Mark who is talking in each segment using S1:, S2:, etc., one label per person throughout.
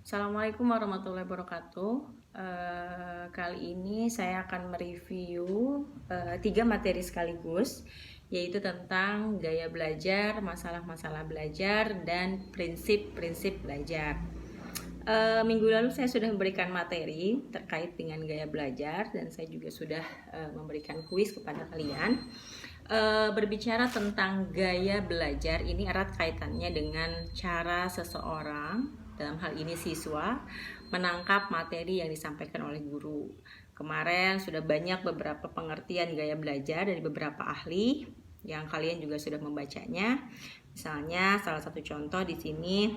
S1: Assalamualaikum warahmatullahi wabarakatuh. Kali ini saya akan mereview 3 materi sekaligus, yaitu tentang gaya belajar, masalah-masalah belajar, dan prinsip-prinsip belajar. Minggu lalu saya sudah memberikan materi terkait dengan gaya belajar, dan saya juga sudah memberikan kuis kepada kalian. Berbicara tentang gaya belajar, ini erat kaitannya dengan cara seseorang, dalam hal ini siswa, menangkap materi yang disampaikan oleh guru. Kemarin sudah banyak beberapa pengertian gaya belajar dari beberapa ahli yang kalian juga sudah membacanya. Misalnya salah satu contoh di sini,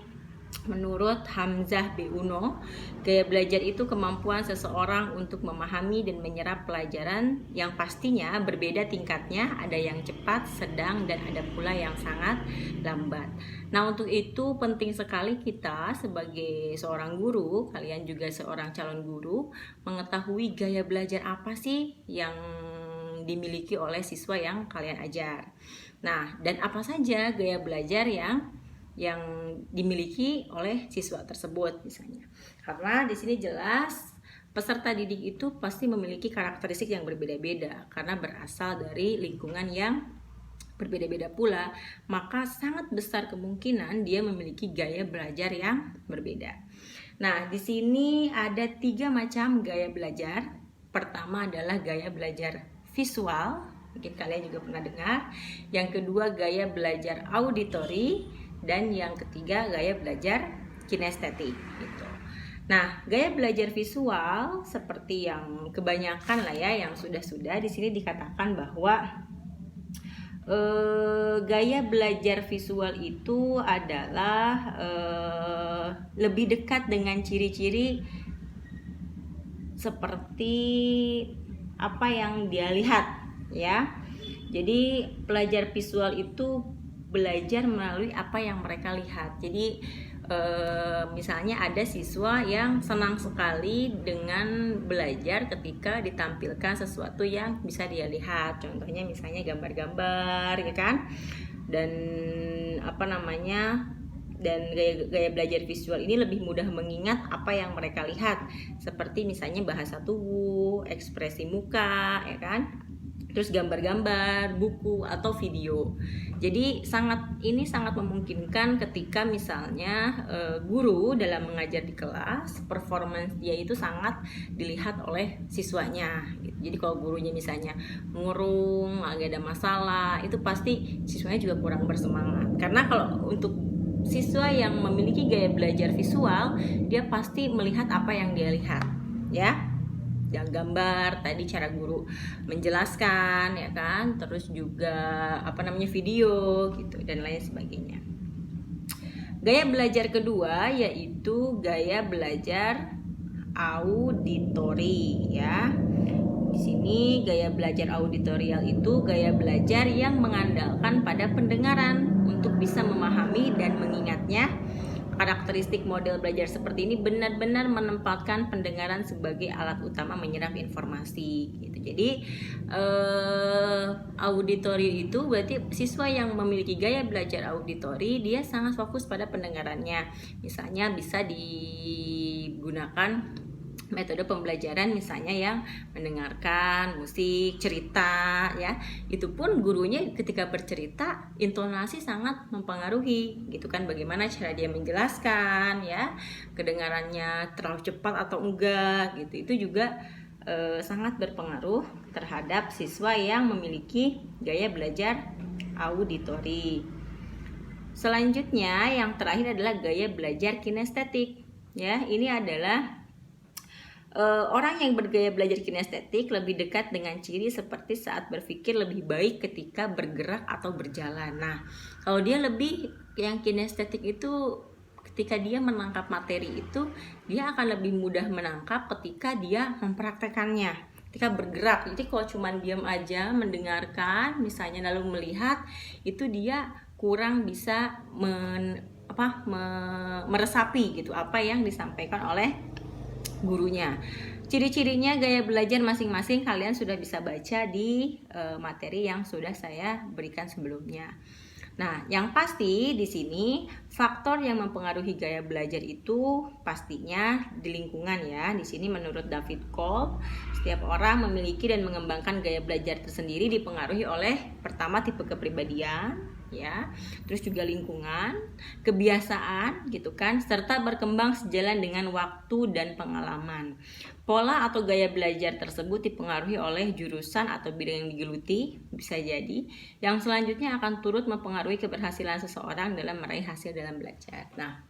S1: menurut Hamzah B. Uno, gaya belajar itu kemampuan seseorang untuk memahami dan menyerap pelajaran yang pastinya berbeda tingkatnya, ada yang cepat, sedang, dan ada pula yang sangat lambat. Nah, untuk itu penting sekali kita sebagai seorang guru, kalian juga seorang calon guru, mengetahui gaya belajar apa sih yang dimiliki oleh siswa yang kalian ajar. Nah, dan apa saja gaya belajar yang dimiliki oleh siswa tersebut misalnya. Karena di sini jelas peserta didik itu pasti memiliki karakteristik yang berbeda-beda karena berasal dari lingkungan yang berbeda-beda pula, maka sangat besar kemungkinan dia memiliki gaya belajar yang berbeda. Nah, di sini ada 3 macam gaya belajar. Pertama adalah gaya belajar visual, mungkin kalian juga pernah dengar. Yang kedua gaya belajar auditory, dan yang ketiga gaya belajar kinestetik gitu. Nah, gaya belajar visual seperti yang kebanyakan lah ya, yang sudah di sini dikatakan bahwa gaya belajar visual itu adalah lebih dekat dengan ciri-ciri seperti apa yang dia lihat ya. Jadi pelajar visual itu belajar melalui apa yang mereka lihat. Jadi misalnya ada siswa yang senang sekali dengan belajar ketika ditampilkan sesuatu yang bisa dia lihat. Contohnya misalnya gambar-gambar, ya kan? Dan dan gaya belajar visual ini lebih mudah mengingat apa yang mereka lihat, seperti misalnya bahasa tubuh, ekspresi muka, ya kan? Terus gambar-gambar, buku atau video. Jadi ini sangat memungkinkan ketika misalnya guru dalam mengajar di kelas, performance dia itu sangat dilihat oleh siswanya. Jadi kalau gurunya misalnya murung, agak ada masalah, itu pasti siswanya juga kurang bersemangat. Karena kalau untuk siswa yang memiliki gaya belajar visual, dia pasti melihat apa yang dia lihat, ya. Yang gambar tadi, cara guru menjelaskan, ya kan, terus juga video gitu dan lain sebagainya. Gaya belajar kedua yaitu gaya belajar auditori ya. Di sini gaya belajar auditorial itu gaya belajar yang mengandalkan pada pendengaran untuk bisa memahami dan mengingatnya. Karakteristik model belajar seperti ini benar-benar menempatkan pendengaran sebagai alat utama menyerap informasi gitu. Jadi auditori itu berarti siswa yang memiliki gaya belajar auditori, dia sangat fokus pada pendengarannya. Misalnya bisa digunakan metode pembelajaran misalnya yang mendengarkan musik, cerita ya. Itu pun gurunya ketika bercerita intonasi sangat mempengaruhi gitu kan, bagaimana cara dia menjelaskan ya, kedengarannya terlalu cepat atau enggak gitu. Itu juga sangat berpengaruh terhadap siswa yang memiliki gaya belajar auditori. Selanjutnya yang terakhir adalah gaya belajar kinestetik ya. Ini adalah orang yang bergaya belajar kinestetik lebih dekat dengan ciri seperti saat berpikir lebih baik ketika bergerak atau berjalan. Nah, kalau dia lebih yang kinestetik itu ketika dia menangkap materi itu, dia akan lebih mudah menangkap ketika dia mempraktekannya, ketika bergerak. Jadi kalau cuma diam aja mendengarkan misalnya lalu melihat, itu dia kurang bisa meresapi gitu apa yang disampaikan oleh gurunya. Ciri-cirinya gaya belajar masing-masing kalian sudah bisa baca di materi yang sudah saya berikan sebelumnya. Nah, yang pasti di sini faktor yang mempengaruhi gaya belajar itu pastinya di lingkungan ya. Di sini menurut David Kolb, setiap orang memiliki dan mengembangkan gaya belajar tersendiri dipengaruhi oleh pertama tipe kepribadian, ya, terus juga lingkungan, kebiasaan gitu kan, serta berkembang sejalan dengan waktu dan pengalaman. Pola atau gaya belajar tersebut dipengaruhi oleh jurusan atau bidang yang digeluti, bisa jadi, yang selanjutnya akan turut mempengaruhi keberhasilan seseorang dalam meraih hasil dalam belajar. Nah,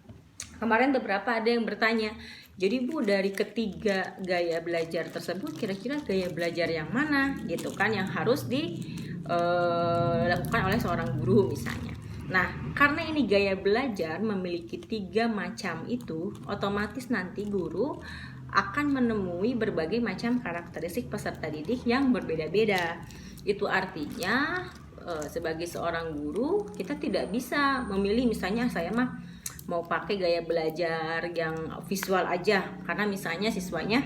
S1: kemarin beberapa ada yang bertanya, jadi Bu, dari ketiga gaya belajar tersebut kira-kira gaya belajar yang mana gitu kan yang harus dilakukan oleh seorang guru misalnya. Nah, karena ini gaya belajar memiliki 3 macam itu, otomatis nanti guru akan menemui berbagai macam karakteristik peserta didik yang berbeda-beda. Itu artinya sebagai seorang guru kita tidak bisa memilih, misalnya saya mah mau pakai gaya belajar yang visual aja karena misalnya siswanya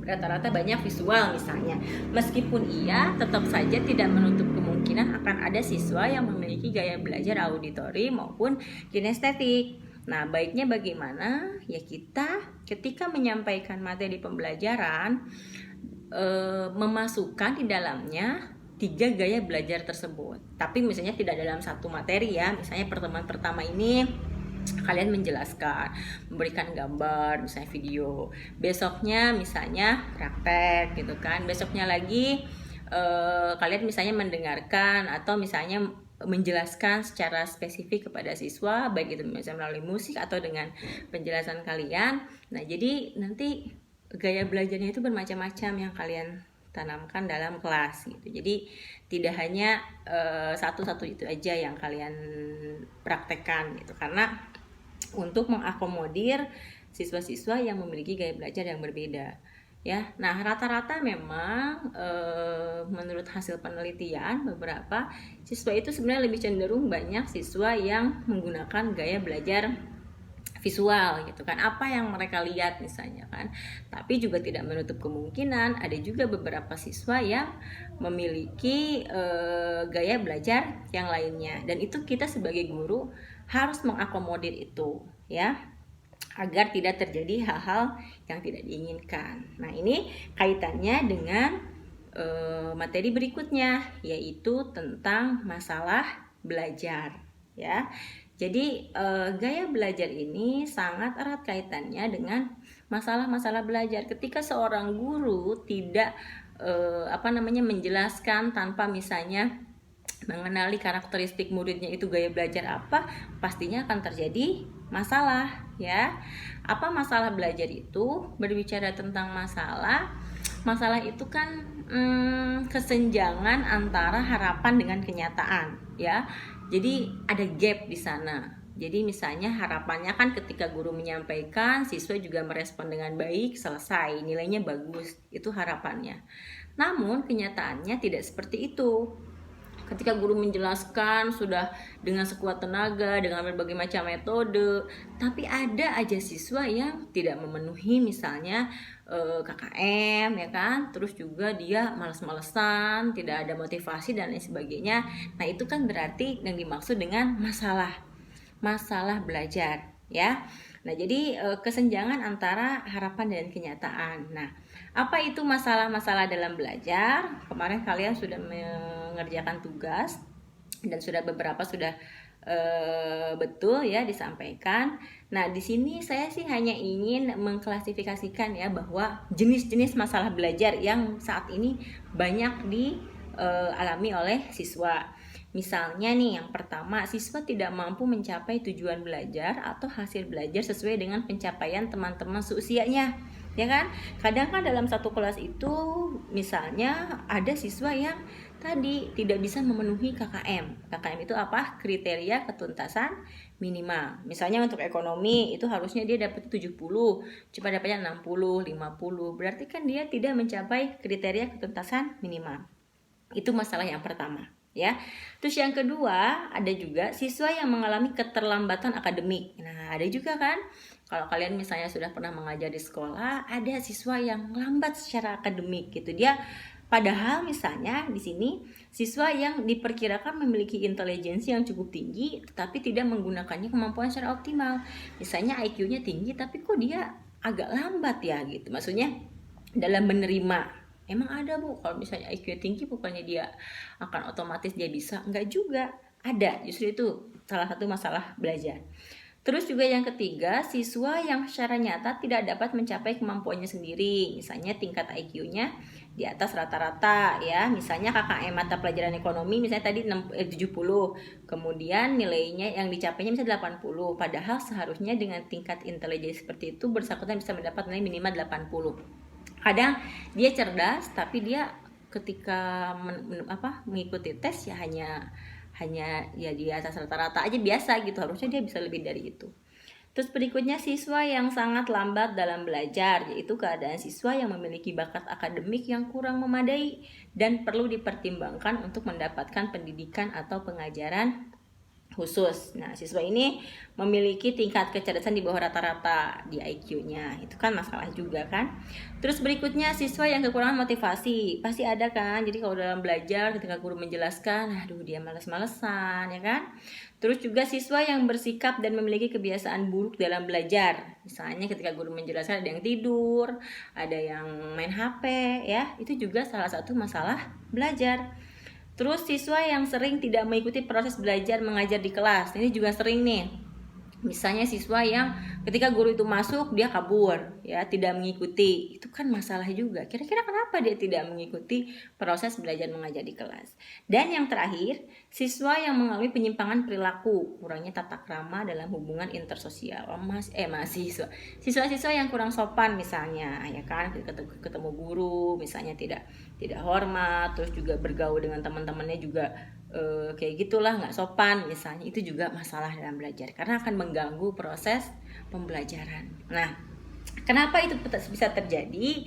S1: rata-rata banyak visual misalnya. Meskipun iya, tetap saja tidak menutup kemungkinan akan ada siswa yang memiliki gaya belajar auditori maupun kinestetik. Nah, baiknya bagaimana? Ya kita ketika menyampaikan materi pembelajaran memasukkan di dalamnya 3 gaya belajar tersebut. Tapi misalnya tidak dalam satu materi ya. Misalnya pertemuan pertama ini kalian menjelaskan, memberikan gambar, misalnya video. Besoknya misalnya praktek gitu kan. Besoknya lagi kalian misalnya mendengarkan atau misalnya menjelaskan secara spesifik kepada siswa, baik itu misalnya melalui musik atau dengan penjelasan kalian. Nah, jadi nanti gaya belajarnya itu bermacam-macam yang kalian tanamkan dalam kelas gitu. Jadi tidak hanya satu-satu itu aja yang kalian praktekkan gitu, karena untuk mengakomodir siswa-siswa yang memiliki gaya belajar yang berbeda ya. Nah, rata-rata memang menurut hasil penelitian beberapa siswa itu sebenarnya lebih cenderung banyak siswa yang menggunakan gaya belajar visual gitu kan, apa yang mereka lihat misalnya kan. Tapi juga tidak menutup kemungkinan ada juga beberapa siswa yang memiliki gaya belajar yang lainnya, dan itu kita sebagai guru harus mengakomodir itu ya, agar tidak terjadi hal-hal yang tidak diinginkan. Nah, ini kaitannya dengan materi berikutnya, yaitu tentang masalah belajar ya. Jadi gaya belajar ini sangat erat kaitannya dengan masalah-masalah belajar. Ketika seorang guru tidak menjelaskan tanpa misalnya mengenali karakteristik muridnya itu gaya belajar apa, pastinya akan terjadi masalah ya. Apa masalah belajar itu? Berbicara tentang masalah itu kan kesenjangan antara harapan dengan kenyataan ya. Jadi ada gap di sana. Jadi misalnya harapannya kan ketika guru menyampaikan, siswa juga merespon dengan baik, selesai, nilainya bagus, itu harapannya. Namun kenyataannya tidak seperti itu. Ketika guru menjelaskan sudah dengan sekuat tenaga, dengan berbagai macam metode, tapi ada aja siswa yang tidak memenuhi misalnya KKM ya kan, terus juga dia males-malesan, tidak ada motivasi dan lain sebagainya. Nah, itu kan berarti yang dimaksud dengan masalah belajar ya. Nah, jadi kesenjangan antara harapan dan kenyataan. Nah, apa itu masalah-masalah dalam belajar? Kemarin kalian sudah mengerjakan tugas dan beberapa sudah betul ya disampaikan. Nah, di sini saya sih hanya ingin mengklasifikasikan ya bahwa jenis-jenis masalah belajar yang saat ini banyak dialami oleh siswa. Misalnya nih, yang pertama, siswa tidak mampu mencapai tujuan belajar atau hasil belajar sesuai dengan pencapaian teman-teman seusianya. Ya kan? Kadang kan dalam satu kelas itu misalnya ada siswa yang tadi tidak bisa memenuhi KKM. KKM itu apa? Kriteria ketuntasan minimal. Misalnya untuk ekonomi itu harusnya dia dapat 70, cuma dapatnya 60, 50. Berarti kan dia tidak mencapai kriteria ketuntasan minimal. Itu masalah yang pertama ya. Terus yang kedua, ada juga siswa yang mengalami keterlambatan akademik. Nah, ada juga kan, kalau kalian misalnya sudah pernah mengajar di sekolah, ada siswa yang lambat secara akademik gitu. Dia Padahal misalnya di sini siswa yang diperkirakan memiliki intelijensi yang cukup tinggi tetapi tidak menggunakannya kemampuan secara optimal. Misalnya IQ-nya tinggi tapi kok dia agak lambat ya gitu. Maksudnya dalam menerima. Emang ada Bu, kalau misalnya IQ tinggi bukannya dia akan otomatis dia bisa? Enggak juga. Ada, justru itu salah satu masalah belajar. Terus juga yang ketiga, siswa yang secara nyata tidak dapat mencapai kemampuannya sendiri. Misalnya tingkat IQ-nya di atas rata-rata ya. Misalnya KKM mata pelajaran ekonomi misalnya tadi 70. Kemudian nilainya yang dicapainya misalnya 80. Padahal seharusnya dengan tingkat intelijensi seperti itu bersangkutan bisa mendapat nilai minimal 80. Kadang dia cerdas tapi dia ketika mengikuti tes ya hanya ya di atas rata-rata aja biasa gitu, harusnya dia bisa lebih dari itu. Terus berikutnya siswa yang sangat lambat dalam belajar, yaitu keadaan siswa yang memiliki bakat akademik yang kurang memadai dan perlu dipertimbangkan untuk mendapatkan pendidikan atau pengajaran khusus. Nah, siswa ini memiliki tingkat kecerdasan di bawah rata-rata di IQ-nya. Itu kan masalah juga kan. Terus berikutnya siswa yang kekurangan motivasi. Pasti ada kan. Jadi kalau dalam belajar ketika guru menjelaskan, aduh dia malas-malesan ya kan. Terus juga siswa yang bersikap dan memiliki kebiasaan buruk dalam belajar. Misalnya ketika guru menjelaskan ada yang tidur, ada yang main HP ya. Itu juga salah satu masalah belajar. Terus siswa yang sering tidak mengikuti proses belajar mengajar di kelas. Ini juga sering nih. Misalnya siswa yang ketika guru itu masuk dia kabur ya, tidak mengikuti. Itu kan masalah juga. Kira-kira kenapa dia tidak mengikuti proses belajar mengajar di kelas? Dan yang terakhir, siswa yang mengalami penyimpangan perilaku, kurangnya tata krama dalam hubungan intersosial. Mahasiswa. Siswa-siswa yang kurang sopan misalnya, ya kan, ketemu guru misalnya tidak hormat, terus juga bergaul dengan teman-temannya juga kayak gitulah, nggak sopan misalnya, itu juga masalah dalam belajar karena akan mengganggu proses pembelajaran. Nah, kenapa itu bisa terjadi?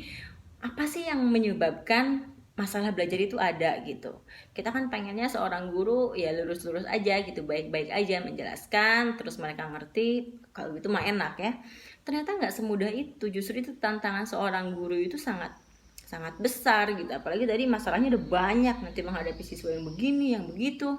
S1: Apa sih yang menyebabkan masalah belajar itu ada gitu? Kita kan pengennya seorang guru ya lurus-lurus aja gitu, baik-baik aja menjelaskan, terus mereka ngerti, kalau gitu mah enak ya. Ternyata nggak semudah itu. Justru itu tantangan seorang guru itu sangat besar gitu, apalagi tadi masalahnya udah banyak, nanti menghadapi siswa yang begini yang begitu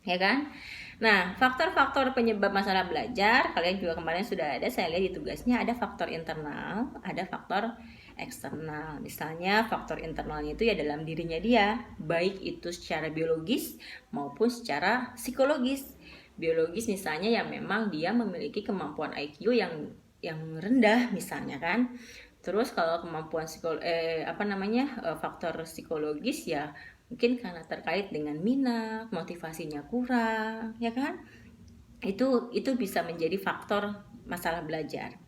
S1: ya kan. Nah, faktor-faktor penyebab masalah belajar kalian juga kemarin sudah ada, saya lihat di tugasnya ada faktor internal, ada faktor eksternal. Misalnya faktor internalnya itu ya dalam dirinya dia, baik itu secara biologis maupun secara psikologis. Biologis misalnya yang memang dia memiliki kemampuan IQ yang rendah misalnya kan. Terus kalau kemampuan faktor psikologis ya mungkin karena terkait dengan minat, motivasinya kurang, ya kan? Itu bisa menjadi faktor masalah belajar.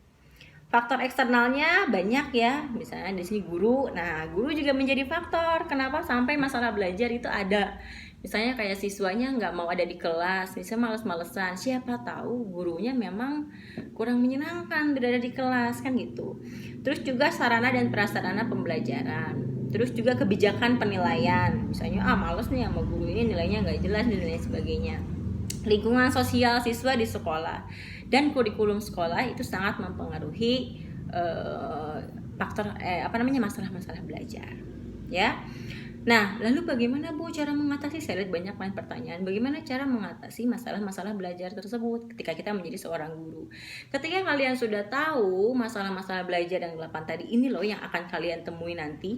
S1: Faktor eksternalnya banyak ya, misalnya di sini guru. Nah, guru juga menjadi faktor kenapa sampai masalah belajar itu ada. Misalnya kayak siswanya nggak mau ada di kelas, misalnya males-malesan, siapa tahu gurunya memang kurang menyenangkan berada di kelas kan gitu. Terus juga sarana dan prasarana pembelajaran. Terus juga kebijakan penilaian, misalnya males nih sama guru ini, nilainya nggak jelas dan lain sebagainya. Lingkungan sosial siswa di sekolah dan kurikulum sekolah itu sangat mempengaruhi masalah-masalah belajar ya. Nah, lalu bagaimana Bu cara mengatasi? Saya lihat banyak pertanyaan. Bagaimana cara mengatasi masalah-masalah belajar tersebut ketika kita menjadi seorang guru? Ketika kalian sudah tahu masalah-masalah belajar yang 8 tadi ini loh yang akan kalian temui nanti,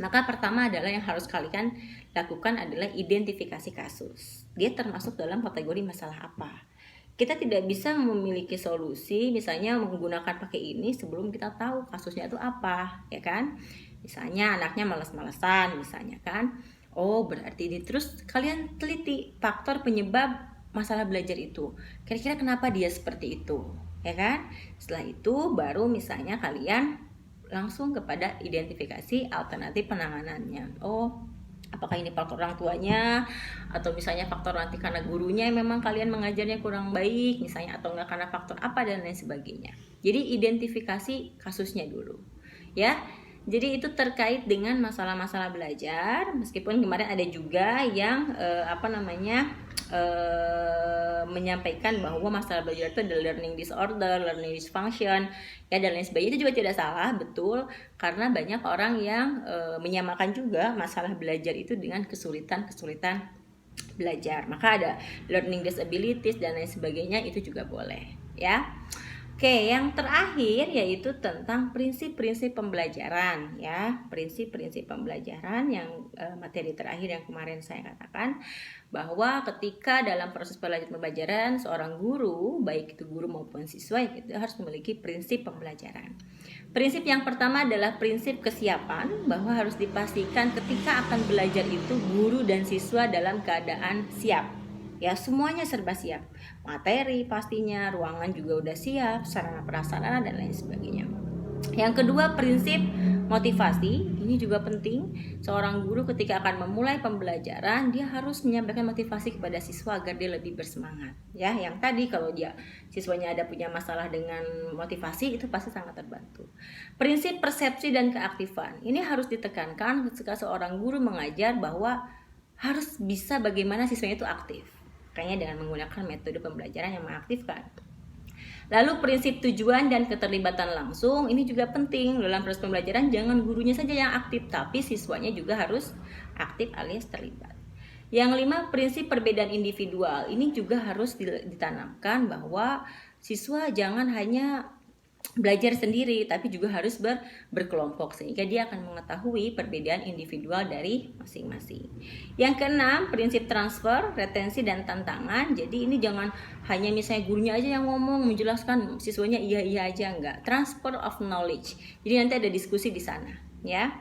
S1: maka pertama adalah yang harus kalian lakukan adalah identifikasi kasus. Dia termasuk dalam kategori masalah apa? Kita tidak bisa memiliki solusi misalnya menggunakan pakai ini sebelum kita tahu kasusnya itu apa, ya kan? Misalnya anaknya malas-malesan misalnya kan. Oh, berarti ini terus kalian teliti faktor penyebab masalah belajar itu. Kira-kira kenapa dia seperti itu, ya kan? Setelah itu baru misalnya kalian langsung kepada identifikasi alternatif penanganannya. Oh, apakah ini faktor orang tuanya atau misalnya faktor nanti karena gurunya yang memang kalian mengajarnya kurang baik misalnya, atau enggak karena faktor apa dan lain sebagainya. Jadi identifikasi kasusnya dulu ya. Jadi itu terkait dengan masalah-masalah belajar, meskipun kemarin ada juga yang menyampaikan bahwa masalah belajar itu adalah learning disorder, learning dysfunction, ya dan lain sebagainya. Itu juga tidak salah, betul, karena banyak orang yang menyamakan juga masalah belajar itu dengan kesulitan belajar. Maka ada learning disabilities dan lain sebagainya, itu juga boleh, ya. Oke, yang terakhir yaitu tentang prinsip-prinsip pembelajaran, ya. Prinsip-prinsip pembelajaran yang materi terakhir yang kemarin saya katakan, bahwa ketika dalam proses pembelajaran seorang guru, baik itu guru maupun siswa, itu harus memiliki prinsip pembelajaran. Prinsip yang pertama adalah prinsip kesiapan, bahwa harus dipastikan ketika akan belajar itu guru dan siswa dalam keadaan siap. Ya, semuanya serba siap. Materi pastinya, ruangan juga udah siap, sarana prasarana dan lain sebagainya. Yang kedua, prinsip motivasi. Ini juga penting. Seorang guru ketika akan memulai pembelajaran, dia harus menyampaikan motivasi kepada siswa agar dia lebih bersemangat. Ya, yang tadi kalau dia siswanya ada punya masalah dengan motivasi, itu pasti sangat terbantu. Prinsip persepsi dan keaktifan. Ini harus ditekankan ketika seorang guru mengajar, bahwa harus bisa bagaimana siswanya itu aktif. Makanya dengan menggunakan metode pembelajaran yang mengaktifkan. Lalu prinsip tujuan dan keterlibatan langsung, ini juga penting. Dalam proses pembelajaran jangan gurunya saja yang aktif, tapi siswanya juga harus aktif alias terlibat. Yang 5, prinsip perbedaan individual. Ini juga harus ditanamkan bahwa siswa jangan hanya belajar sendiri, tapi juga harus berkelompok, sehingga dia akan mengetahui perbedaan individual dari masing-masing. Yang keenam, prinsip transfer, retensi, dan tantangan. Jadi ini jangan hanya misalnya gurunya aja yang ngomong menjelaskan, siswanya iya aja, enggak. Transfer of knowledge. Jadi nanti ada diskusi di sana, ya.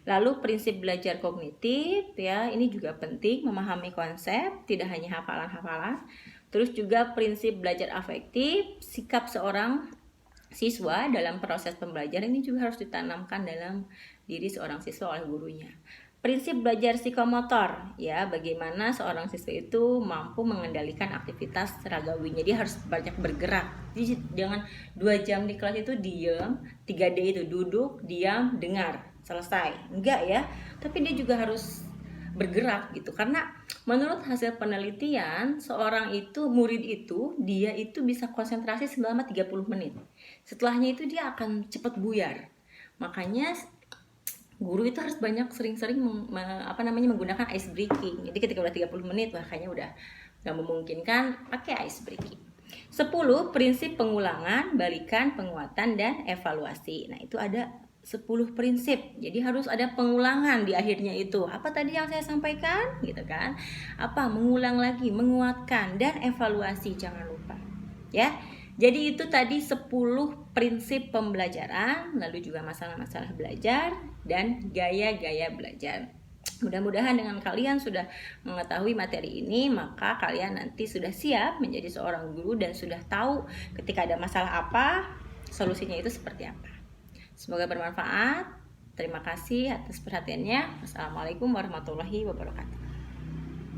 S1: Lalu prinsip belajar kognitif, ya, ini juga penting, memahami konsep, tidak hanya hafalan-hafalan. Terus juga prinsip belajar afektif, sikap seorang siswa dalam proses pembelajaran ini juga harus ditanamkan dalam diri seorang siswa oleh gurunya. Prinsip belajar psikomotor, ya, bagaimana seorang siswa itu mampu mengendalikan aktivitas ragawinya. Dia harus banyak bergerak. Jadi jangan 2 jam di kelas itu diam, 3D itu duduk, diam, dengar, selesai. Enggak, ya. Tapi dia juga harus bergerak gitu, karena menurut hasil penelitian murid itu dia itu bisa konsentrasi selama 30 menit. Setelahnya itu dia akan cepat buyar. Makanya guru itu harus banyak sering-sering menggunakan ice breaking. Jadi ketika udah 30 menit makanya udah gak memungkinkan pakai ice breaking. 10, prinsip pengulangan, balikan, penguatan, dan evaluasi. Nah, itu ada 10 prinsip. Jadi harus ada pengulangan di akhirnya itu. Apa tadi yang saya sampaikan? Gitu kan. Mengulang lagi, menguatkan, dan evaluasi, jangan lupa. Ya. Jadi itu tadi 10 prinsip pembelajaran, lalu juga masalah-masalah belajar dan gaya-gaya belajar. Mudah-mudahan dengan kalian sudah mengetahui materi ini, maka kalian nanti sudah siap menjadi seorang guru dan sudah tahu ketika ada masalah apa, solusinya itu seperti apa. Semoga bermanfaat. Terima kasih atas perhatiannya. Wassalamualaikum warahmatullahi wabarakatuh.